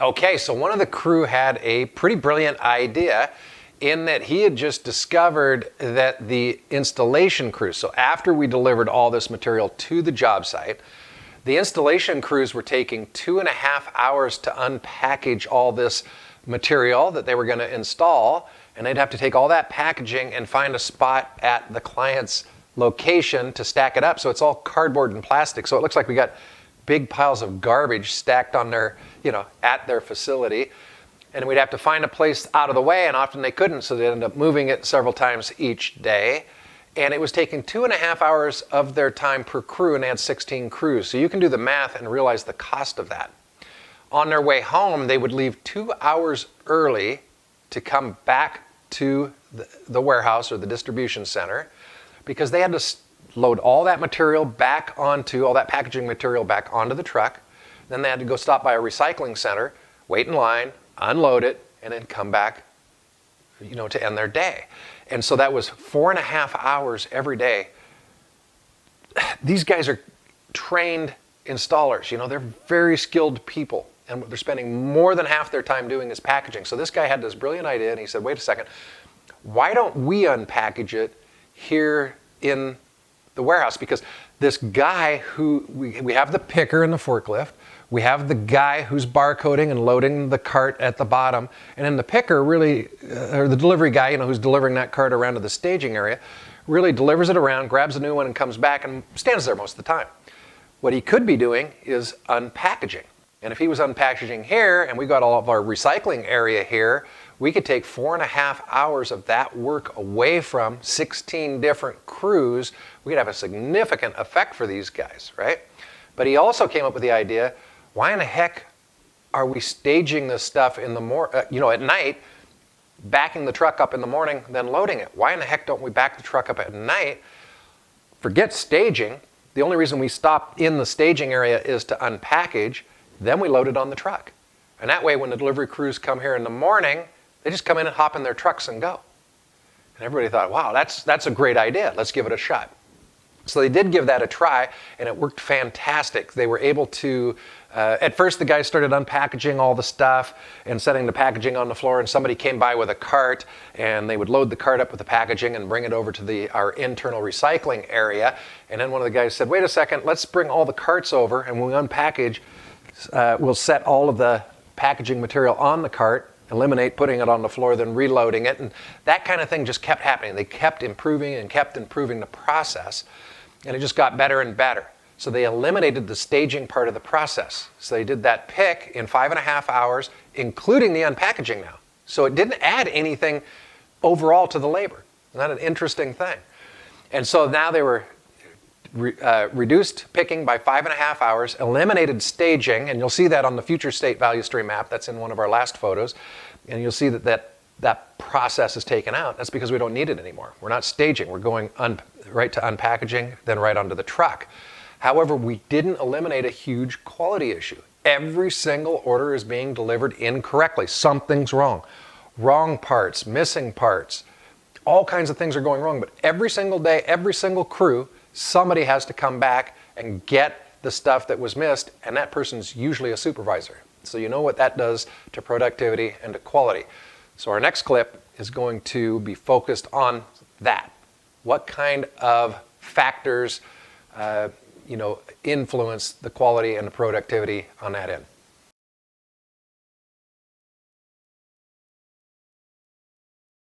Okay, so one of the crew had a pretty brilliant idea in that he had just discovered that the installation crews, so after we delivered all this material to the job site, the installation crews were taking 2.5 hours to unpackage all this material that they were going to install, and they'd have to take all that packaging and find a spot at the client's location to stack it up. So it's all cardboard and plastic. So it looks like we got big piles of garbage stacked on their, at their facility. And we'd have to find a place out of the way, and often they couldn't, so they'd end up moving it several times each day. And it was taking 2.5 hours of their time per crew, and they had 16 crews. So you can do the math and realize the cost of that. On their way home, they would leave 2 hours early to come back to the warehouse or the distribution center, because they had to load all that material back onto, all that packaging material back onto the truck. Then they had to go stop by a recycling center, wait in line, unload it, and then come back, to end their day. And so that was 4.5 hours every day. These guys are trained installers. They're very skilled people, and what they're spending more than half their time doing is packaging. So this guy had this brilliant idea, and he said, wait a second, why don't we unpackage it here in the warehouse? Because this guy who, we have the picker and the forklift, we have the guy who's barcoding and loading the cart at the bottom, and then the picker really, or the delivery guy, who's delivering that cart around to the staging area, really delivers it around, grabs a new one and comes back and stands there most of the time. What he could be doing is unpackaging. And if he was unpackaging here, and we got all of our recycling area here, we could take 4.5 hours of that work away from 16 different crews. We could have a significant effect for these guys, right? But he also came up with the idea, why in the heck are we staging this stuff in the at night, backing the truck up in the morning, then loading it? Why in the heck don't we back the truck up at night? Forget staging. The only reason we stop in the staging area is to unpackage. Then we load it on the truck. And that way, when the delivery crews come here in the morning, they just come in and hop in their trucks and go. And everybody thought, wow, that's a great idea. Let's give it a shot. So they did give that a try, and it worked fantastic. They were able to, at first the guys started unpackaging all the stuff and setting the packaging on the floor, and somebody came by with a cart, and they would load the cart up with the packaging and bring it over to our internal recycling area. And then one of the guys said, wait a second, let's bring all the carts over, and when we unpackage, we'll set all of the packaging material on the cart, eliminate putting it on the floor, then reloading it. And that kind of thing just kept happening. They kept improving and kept improving the process, and it just got better and better. So they eliminated the staging part of the process. So they did that pick in 5.5 hours, including the unpackaging now. So it didn't add anything overall to the labor. Isn't that an interesting thing? And so now they were reduced picking by 5.5 hours, eliminated staging, and you'll see that on the future state value stream map. That's in one of our last photos. And you'll see that process is taken out. That's because we don't need it anymore. We're not staging. We're going right to unpackaging, then right onto the truck. However, we didn't eliminate a huge quality issue. Every single order is being delivered incorrectly. Something's wrong. Wrong parts, missing parts, all kinds of things are going wrong. But every single day, every single crew, somebody has to come back and get the stuff that was missed, and that person's usually a supervisor. So you know what that does to productivity and to quality. So our next clip is going to be focused on that. What kind of factors influence the quality and the productivity on that end?